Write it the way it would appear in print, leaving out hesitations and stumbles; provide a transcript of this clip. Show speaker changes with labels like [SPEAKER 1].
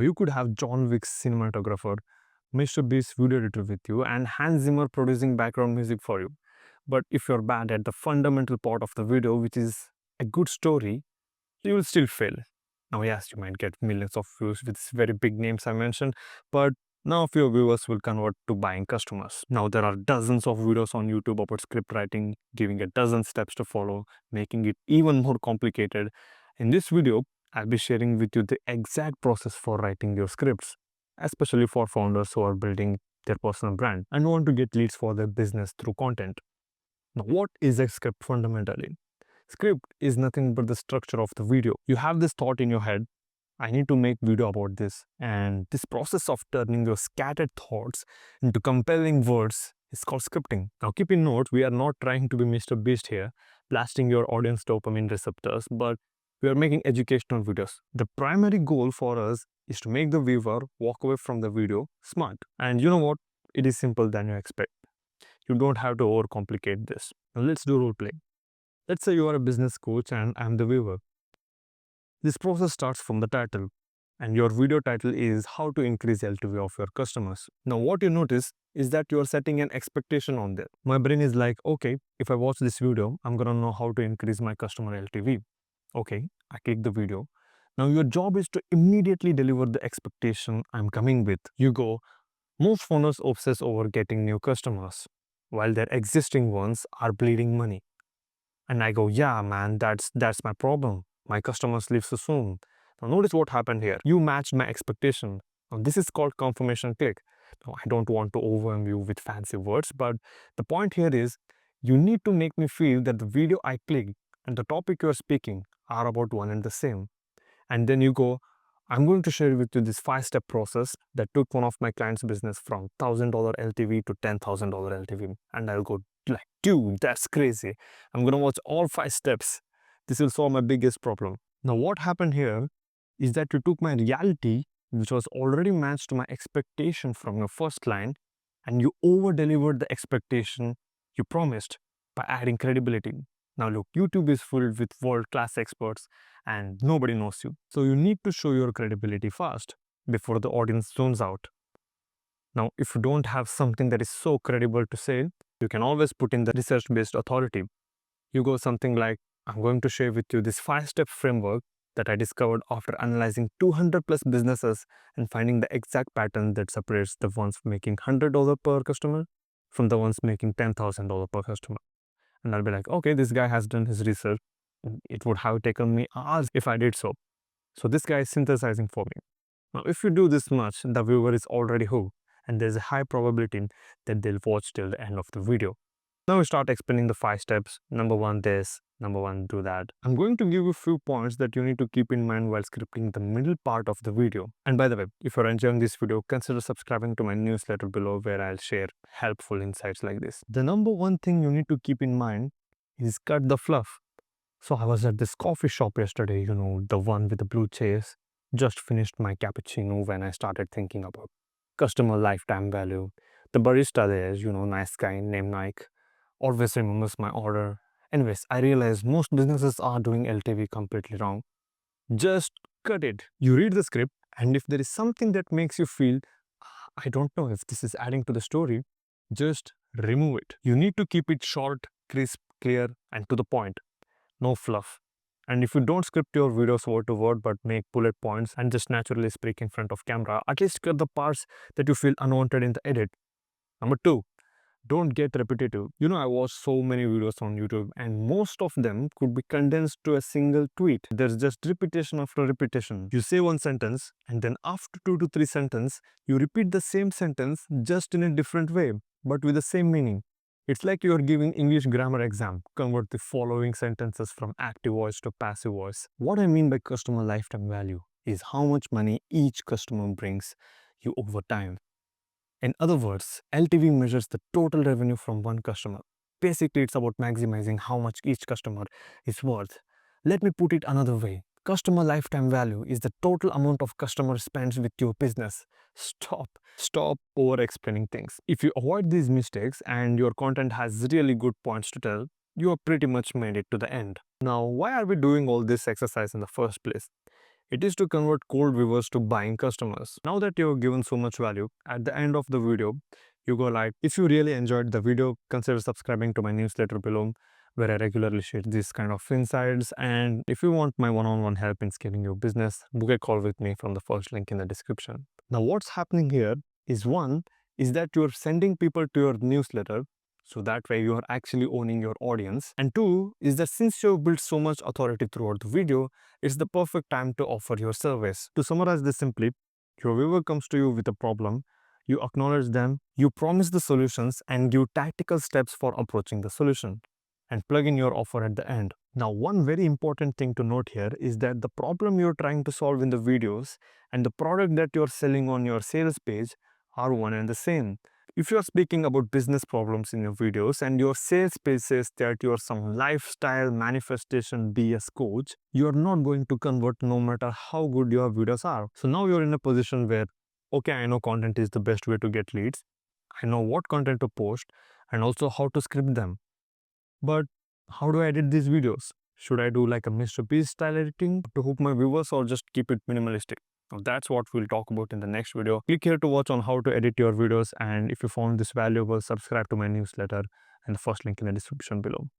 [SPEAKER 1] You could have John Wick's cinematographer, Mr. Beast's video editor with you, and Hans Zimmer producing background music for you. But if you're bad at the fundamental part of the video, which is a good story, you will still fail. Now, yes, you might get millions of views with very big names I mentioned, but none of your viewers will convert to buying customers. Now, there are dozens of videos on YouTube about script writing, giving a dozen steps to follow, making it even more complicated. In this video, I'll be sharing with you the exact process for writing your scripts, especially for founders who are building their personal brand and want to get leads for their business through content. Now, what is a script fundamentally? Script is nothing but the structure of the video. You have this thought in your head, I need to make video about this, and this process of turning your scattered thoughts into compelling words is called scripting. Now keep in note, we are not trying to be Mr. Beast here, blasting your audience dopamine receptors, but we are making educational videos. The primary goal for us is to make the viewer walk away from the video smart. And you know what? It is simple than you expect. You don't have to overcomplicate this. Now let's do role play. Let's say you are a business coach and I'm the viewer. This process starts from the title, and your video title is how to increase LTV of your customers. Now what you notice is that you are setting an expectation on there. My brain is like, okay, if I watch this video, I'm gonna know how to increase my customer LTV. Okay, I click the video. Now your job is to immediately deliver the expectation I'm coming with. You go, most founders obsess over getting new customers, while their existing ones are bleeding money. And I go, yeah, man, that's my problem. My customers leave so soon. Now notice what happened here. You matched my expectation. Now this is called confirmation click. Now, I don't want to overwhelm you with fancy words, but the point here is you need to make me feel that the video I clicked and the topic you're speaking are about one and the same. And then you go, I'm going to share with you this 5-step process that took one of my clients' business from $1,000 LTV to $10,000 LTV. And I'll go like, dude, that's crazy. I'm going to watch all 5 steps. This will solve my biggest problem. Now, what happened here is that you took my reality, which was already matched to my expectation from your first client, and you over-delivered the expectation you promised by adding credibility. Now look, YouTube is filled with world-class experts and nobody knows you. So you need to show your credibility fast before the audience zones out. Now, if you don't have something that is so credible to say, you can always put in the research-based authority. You go something like, I'm going to share with you this 5-step framework that I discovered after analyzing 200 plus businesses and finding the exact pattern that separates the ones making $100 per customer from the ones making $10,000 per customer. And I'll be like, okay, this guy has done his research. It would have taken me hours if I did so. So this guy is synthesizing for me. Now, if you do this much, the viewer is already hooked, and there's a high probability that they'll watch till the end of the video. Now we start explaining the 5 steps. Number 1, this. Number 1, do that. I'm going to give you a few points that you need to keep in mind while scripting the middle part of the video. And by the way, if you're enjoying this video, consider subscribing to my newsletter below where I'll share helpful insights like this. The number 1 thing you need to keep in mind is cut the fluff. So I was at this coffee shop yesterday, the one with the blue chairs. Just finished my cappuccino when I started thinking about customer lifetime value. The barista there is, nice guy named Nike, always remembers my order. Anyways, I realized most businesses are doing LTV completely wrong. Just cut it. You read the script, and if there is something that makes you feel, I don't know if this is adding to the story, just remove it. You need to keep it short, crisp, clear, and to the point. No fluff. And if you don't script your videos word to word but make bullet points and just naturally speak in front of camera, at least cut the parts that you feel unwanted in the edit. Number 2, don't get repetitive. I watch so many videos on YouTube and most of them could be condensed to a single tweet. There's just repetition after repetition. You say one sentence and then after 2 to 3 sentences, you repeat the same sentence just in a different way but with the same meaning. It's like you're giving English grammar exam. Convert the following sentences from active voice to passive voice. What I mean by customer lifetime value is how much money each customer brings you over time. In other words, LTV measures the total revenue from one customer. Basically, it's about maximizing how much each customer is worth. Let me put it another way. Customer lifetime value is the total amount of customer spends with your business. Stop over explaining things. If you avoid these mistakes and your content has really good points to tell, you have pretty much made it to the end. Now, why are we doing all this exercise in the first place? It is to convert cold viewers to buying customers. Now that you've given so much value, at the end of the video, you go like, if you really enjoyed the video, consider subscribing to my newsletter below, where I regularly share these kind of insights. And if you want my one-on-one help in scaling your business, book a call with me from the first link in the description. Now, what's happening here is one, is that you're sending people to your newsletter, so that way you are actually owning your audience. And two, is that since you've built so much authority throughout the video, it's the perfect time to offer your service. To summarize this simply, your viewer comes to you with a problem, you acknowledge them, you promise the solutions, and give tactical steps for approaching the solution, and plug in your offer at the end. Now, one very important thing to note here is that the problem you're trying to solve in the videos and the product that you're selling on your sales page are one and the same. If you're speaking about business problems in your videos and your sales page says that you're some lifestyle manifestation BS coach, you're not going to convert no matter how good your videos are. So now you're in a position where, okay, I know content is the best way to get leads. I know what content to post and also how to script them. But how do I edit these videos? Should I do like a Mr. Beast style editing to hook my viewers or just keep it minimalistic? Now that's what we'll talk about in the next video. Click here to watch on how to edit your videos, and if you found this valuable, subscribe to my newsletter and the first link in the description below.